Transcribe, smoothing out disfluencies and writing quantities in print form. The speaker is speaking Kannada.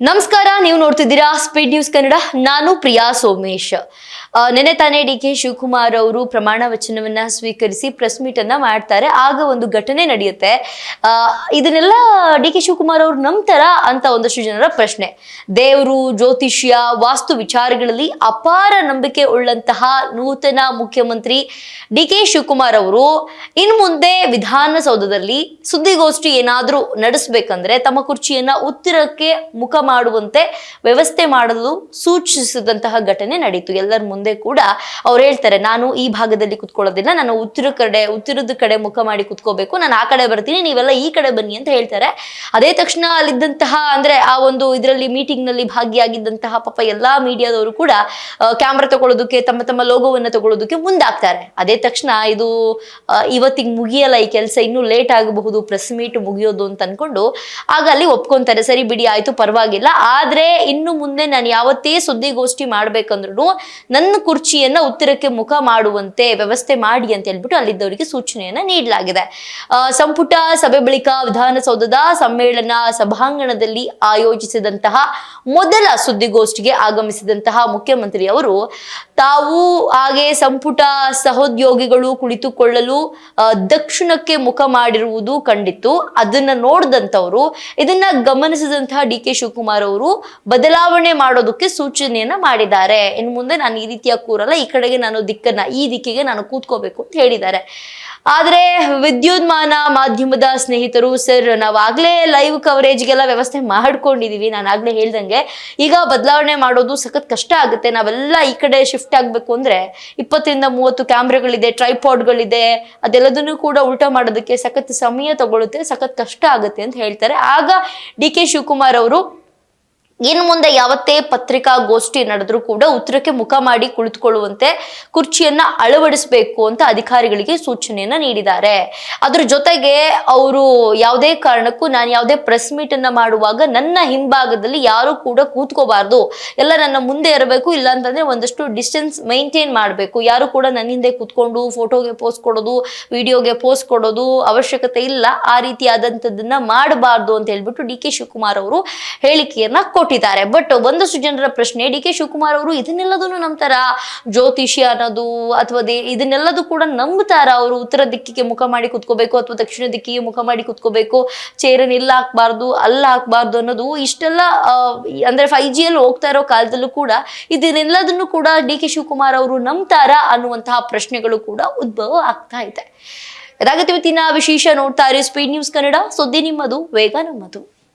ನಮಸ್ಕಾರ, ನೀವು ನೋಡ್ತಿದ್ದೀರಾ ಸ್ಪೀಡ್ ನ್ಯೂಸ್ ಕನ್ನಡ. ನಾನು ಪ್ರಿಯಾ ಸೋಮೇಶ್. ನೆನೆ ತಾನೇ ಡಿ.ಕೆ. ಶಿವಕುಮಾರ್ ಅವರು ಪ್ರಮಾಣ ವಚನವನ್ನ ಸ್ವೀಕರಿಸಿ ಪ್ರೆಸ್ ಮೀಟ್ ಅನ್ನ ಮಾಡ್ತಾರೆ. ಆಗ ಒಂದು ಘಟನೆ ನಡೆಯುತ್ತೆ. ಇದನ್ನೆಲ್ಲ ಡಿ.ಕೆ. ಶಿವಕುಮಾರ್ ಅವರು ನಂಬ್ತಾರ ಅಂತ ಒಂದಷ್ಟು ಜನರ ಪ್ರಶ್ನೆ. ದೇವರು, ಜ್ಯೋತಿಷ್ಯ, ವಾಸ್ತು ವಿಚಾರಗಳಲ್ಲಿ ಅಪಾರ ನಂಬಿಕೆ ಉಳ್ಳಂತಹ ನೂತನ ಮುಖ್ಯಮಂತ್ರಿ ಡಿ.ಕೆ. ಶಿವಕುಮಾರ್ ಅವರು ಇನ್ನು ಮುಂದೆ ವಿಧಾನಸೌಧದಲ್ಲಿ ಸುದ್ದಿಗೋಷ್ಠಿ ಏನಾದ್ರೂ ನಡೆಸಬೇಕಂದ್ರೆ ತಮ್ಮ ಕುರ್ಚಿಯನ್ನ ಉತ್ತರಕ್ಕೆ ಮುಖ ಮಾಡುವಂತೆ ವ್ಯವಸ್ಥೆ ಮಾಡಲು ಸೂಚಿಸಿದಂತಹ ಘಟನೆ ನಡೀತು. ಎಲ್ಲರ ಮುಂದೆ ಕೂಡ ಅವ್ರು ಹೇಳ್ತಾರೆ, ನಾನು ಈ ಭಾಗದಲ್ಲಿ ಕುತ್ಕೊಳ್ಳೋದಿಲ್ಲ, ನಾನು ಉತ್ತರದ ಕಡೆ ಮುಖ ಮಾಡಿ ಕುತ್ಕೋಬೇಕು, ನಾನು ಆ ಕಡೆ ಬರ್ತೀನಿ, ನೀವೆಲ್ಲ ಈ ಕಡೆ ಬನ್ನಿ ಅಂತ ಹೇಳ್ತಾರೆ. ಅದೇ ತಕ್ಷಣ ಅಲ್ಲಿದ್ದಂತಹ ಅಂದ್ರೆ ಆ ಒಂದು ಇದರಲ್ಲಿ ಮೀಟಿಂಗ್ ನಲ್ಲಿ ಭಾಗಿಯಾಗಿದ್ದಂತಹ ಪಾಪ ಎಲ್ಲಾ ಮೀಡಿಯಾದವರು ಕೂಡ ಕ್ಯಾಮ್ರಾ ತಗೊಳ್ಳೋದಕ್ಕೆ, ತಮ್ಮ ತಮ್ಮ ಲೋಗೋವನ್ನ ತಗೊಳ್ಳೋದಕ್ಕೆ ಮುಂದಾಗ್ತಾರೆ. ಅದೇ ತಕ್ಷಣ ಇದು ಇವತ್ತಿಗೆ ಮುಗಿಯಲ್ಲ, ಈ ಕೆಲಸ ಇನ್ನೂ ಲೇಟ್ ಆಗಬಹುದು, ಪ್ರೆಸ್ ಮೀಟ್ ಮುಗಿಯೋದು ಅಂತ ಅನ್ಕೊಂಡು ಆಗ ಅಲ್ಲಿ ಒಪ್ಕೊಂತಾರೆ. ಸರಿ ಬಿಡಿ, ಆಯ್ತು, ಪರವಾಗಿಲ್ಲ, ಆದ್ರೆ ಇನ್ನು ಮುಂದೆ ನಾನು ಯಾವತ್ತೇ ಸುದ್ದಿಗೋಷ್ಠಿ ಮಾಡ್ಬೇಕಂದ್ರೂ ನನ್ನ ಕುರ್ಚಿಯನ್ನ ಉತ್ತರಕ್ಕೆ ಮುಖ ಮಾಡುವಂತೆ ವ್ಯವಸ್ಥೆ ಮಾಡಿ ಅಂತ ಹೇಳ್ಬಿಟ್ಟು ಅಲ್ಲಿದ್ದವರಿಗೆ ಸೂಚನೆಯನ್ನ ನೀಡಲಾಗಿದೆ. ಸಂಪುಟ ಸಭೆ ಬಳಿಕ ವಿಧಾನಸೌಧದ ಸಮ್ಮೇಳನ ಸಭಾಂಗಣದಲ್ಲಿ ಆಯೋಜಿಸಿದಂತಹ ಮೊದಲ ಸುದ್ದಿಗೋಷ್ಠಿಗೆ ಆಗಮಿಸಿದಂತಹ ಮುಖ್ಯಮಂತ್ರಿ ಅವರು ತಾವು ಹಾಗೆ ಸಂಪುಟ ಸಹೋದ್ಯೋಗಿಗಳು ಕುಳಿತುಕೊಳ್ಳಲು ದಕ್ಷಿಣಕ್ಕೆ ಮುಖ ಮಾಡಿರುವುದು ಕಂಡಿತ್ತು. ಅದನ್ನ ನೋಡಿದಂತವರು, ಇದನ್ನ ಗಮನಿಸಿದಂತಹ ಡಿ.ಕೆ. ಶಿವಕುಮಾರ್ ಅವರು ಬದಲಾವಣೆ ಮಾಡೋದಕ್ಕೆ ಸೂಚನೆಯನ್ನ ಮಾಡಿದ್ದಾರೆ. ಇನ್ನು ಮುಂದೆ ನಾನು ಈ ರೀತಿಯ ಕೂರಲ್ಲ, ಈ ಕಡೆಗೆ ನಾನು ಈ ದಿಕ್ಕಿಗೆ ನಾನು ಕೂತ್ಕೋಬೇಕು ಅಂತ ಹೇಳಿದ್ದಾರೆ. ಆದ್ರೆ ವಿದ್ಯುನ್ಮಾನ ಮಾಧ್ಯಮದ ಸ್ನೇಹಿತರು, ಸರ್ ನಾವಾಗ್ಲೇ ಲೈವ್ ಕವರೇಜ್ಗೆಲ್ಲ ವ್ಯವಸ್ಥೆ ಮಾಡ್ಕೊಂಡಿದೀವಿ, ನಾನು ಆಗ್ಲೇ ಹೇಳ್ದಂಗೆ ಈಗ ಬದಲಾವಣೆ ಮಾಡೋದು ಸಖತ್ ಕಷ್ಟ ಆಗುತ್ತೆ, ನಾವೆಲ್ಲ ಈ ಕಡೆ ಶಿಫ್ಟ್ ಆಗ್ಬೇಕು ಅಂದ್ರೆ 20-30 ಕ್ಯಾಮ್ರಾಗಳಿದೆ, ಟ್ರೈಪಾಡ್ಗಳಿದೆ, ಅದೆಲ್ಲದನ್ನು ಕೂಡ ಉಲ್ಟಾ ಮಾಡೋದಕ್ಕೆ ಸಖತ್ ಸಮಯ ತಗೊಳುತ್ತೆ, ಸಖತ್ ಕಷ್ಟ ಆಗುತ್ತೆ ಅಂತ ಹೇಳ್ತಾರೆ. ಆಗ ಡಿ.ಕೆ. ಶಿವಕುಮಾರ್ ಅವರು ಇನ್ನು ಮುಂದೆ ಯಾವತ್ತೇ ಪತ್ರಿಕಾಗೋಷ್ಠಿ ನಡೆದ್ರೂ ಕೂಡ ಉತ್ತರಕ್ಕೆ ಮುಖ ಮಾಡಿ ಕುಳಿತುಕೊಳ್ಳುವಂತೆ ಕುರ್ಚಿಯನ್ನ ಅಳವಡಿಸಬೇಕು ಅಂತ ಅಧಿಕಾರಿಗಳಿಗೆ ಸೂಚನೆಯನ್ನ ನೀಡಿದ್ದಾರೆ. ಅದ್ರ ಜೊತೆಗೆ ಅವರು ಯಾವುದೇ ಕಾರಣಕ್ಕೂ ನಾನು ಯಾವುದೇ ಪ್ರೆಸ್ ಮೀಟ್ ಅನ್ನ ಮಾಡುವಾಗ ನನ್ನ ಹಿಂಭಾಗದಲ್ಲಿ ಯಾರು ಕೂಡ ಕೂತ್ಕೋಬಾರ್ದು, ಎಲ್ಲ ನನ್ನ ಮುಂದೆ ಇರಬೇಕು, ಇಲ್ಲ ಅಂತಂದ್ರೆ ಒಂದಷ್ಟು ಡಿಸ್ಟೆನ್ಸ್ ಮೈಂಟೈನ್ ಮಾಡಬೇಕು, ಯಾರು ಕೂಡ ನನ್ನ ಹಿಂದೆ ಕೂತ್ಕೊಂಡು ಫೋಟೋಗೆ ಪೋಸ್ಟ್ ಕೊಡೋದು, ವಿಡಿಯೋಗೆ ಪೋಸ್ಟ್ ಕೊಡೋದು ಅವಶ್ಯಕತೆ ಇಲ್ಲ, ಆ ರೀತಿಯಾದಂಥದ್ದನ್ನ ಮಾಡಬಾರ್ದು ಅಂತ ಹೇಳ್ಬಿಟ್ಟು ಡಿ.ಕೆ. ಶಿವಕುಮಾರ್ ಅವರು ಹೇಳಿಕೆಯನ್ನ ಕೊಟ್ಟಿದ್ದಾರೆ. ಬಟ್ ಒಂದಷ್ಟು ಜನರ ಪ್ರಶ್ನೆ, ಡಿ.ಕೆ. ಶಿವಕುಮಾರ್ ಅವರು ಇದನ್ನೆಲ್ಲದನ್ನು ನಂಬ್ತಾರ, ಜ್ಯೋತಿಷ್ಯ ಅನ್ನೋದು ಅಥವಾ ಇದನ್ನೆಲ್ಲದೂ ಕೂಡ ನಂಬ್ತಾರ, ಅವರು ಉತ್ತರ ದಿಕ್ಕಿಗೆ ಮುಖ ಮಾಡಿ ಕುತ್ಕೋಬೇಕು ಅಥವಾ ದಕ್ಷಿಣ ದಿಕ್ಕಿಗೆ ಮುಖ ಮಾಡಿ ಕುತ್ಕೋಬೇಕು, ಚೇರನ್ ಇಲ್ಲ ಹಾಕ್ಬಾರ್ದು ಅಲ್ಲ ಹಾಕ್ಬಾರ್ದು ಅನ್ನೋದು, ಇಷ್ಟೆಲ್ಲ ಅಂದ್ರೆ 5G ಅಲ್ಲಿ ಹೋಗ್ತಾ ಇರೋ ಕಾಲದಲ್ಲೂ ಕೂಡ ಇದನ್ನೆಲ್ಲದನ್ನು ಕೂಡ ಡಿ.ಕೆ. ಶಿವಕುಮಾರ್ ಅವರು ನಂಬ್ತಾರ ಅನ್ನುವಂತಹ ಪ್ರಶ್ನೆಗಳು ಕೂಡ ಉದ್ಭವ ಆಗ್ತಾ ಇದೆ. ಇದಾಗತ್ತೆ ಇವತ್ತಿನ ವಿಶೇಷ. ನೋಡ್ತಾ ಇರಿ ಸ್ಪೀಡ್ ನ್ಯೂಸ್ ಕನ್ನಡ, ಸುದ್ದಿ ನಿಮ್ಮದು, ವೇಗ ನಮ್ಮದು.